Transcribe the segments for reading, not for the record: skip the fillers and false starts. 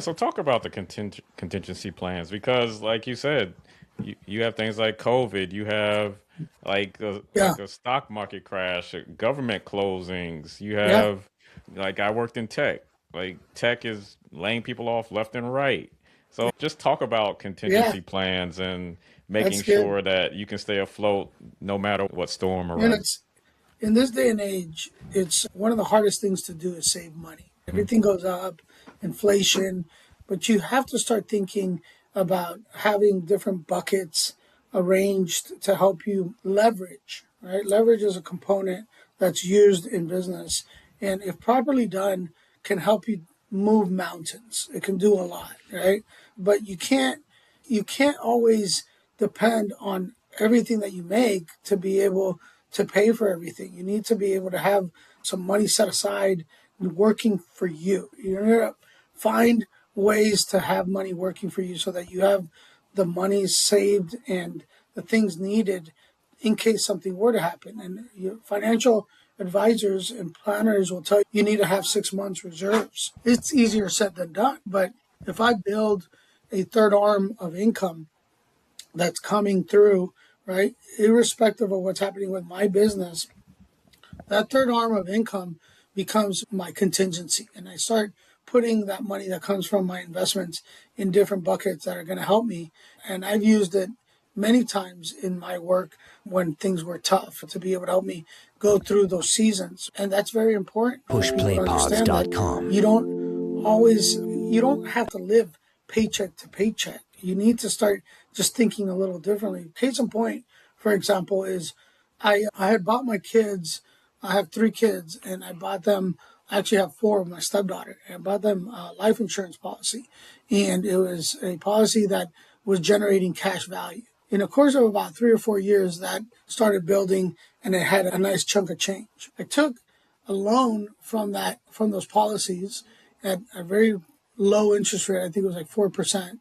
So talk about the contingency plans because, like you said, you have things like COVID, you have Yeah, like a stock market crash, government closings. You yeah, have like I worked in tech. Like tech is laying people off left and right. So just talk about yeah. contingency plans and That's making good. sure that you can stay afloat no matter what storm And arises. it's in this day and age, it's one of the hardest things to do is save money. Mhm. Everything goes up, inflation, but you have to start thinking about having different buckets arranged to help you leverage, right? Leverage is a component that's used in business and if properly done can help you move mountains. It can do a lot, right? But you can't always depend on everything that you make to be able to pay for everything. You need to be able to have some money set aside and working for you. You're gonna find ways to have money working for you so that you have the money saved and the things needed in case something were to happen. And your financial advisors and planners will tell you you need to have 6 months reserves. It's easier said than done. But if I build a third arm of income that's coming through, right, irrespective of what's happening with my business, that third arm of income becomes my contingency. And I start putting that money that comes from my investments in different buckets that are going to help me. And I've used it many times in my work when things were tough to be able to help me go through those seasons. And that's very important for people to understand that pushplaypods.com. you don't have to live paycheck to paycheck. You need to start just thinking a little differently. Case in point, for example, is I had bought my kids. I have three kids, and I bought them. I actually have four with my stepdaughter. And I bought them a life insurance policy, and it was a policy that was generating cash value. In the course of about 3 or 4 years, that started building, and it had a nice chunk of change. I took a loan from those policies at a very low interest rate. I think it was like 4%.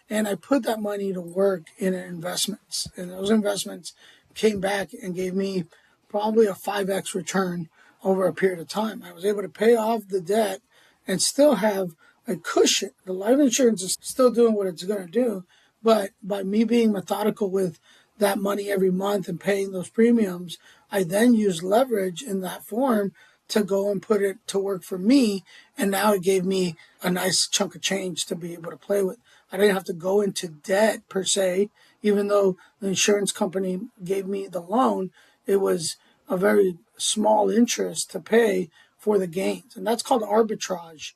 And I put that money to work in investments. And those investments came back and gave me probably a 5x return over a period of time. I was able to pay off the debt and still have a cushion. The life insurance is still doing what it's going to do. But by me being methodical with that money every month and paying those premiums, I then use leverage in that form to go and put it to work for me. And now it gave me a nice chunk of change to be able to play with. I didn't have to go into debt per se, even though the insurance company gave me the loan. It was a very small interest to pay for the gains. And that's called arbitrage.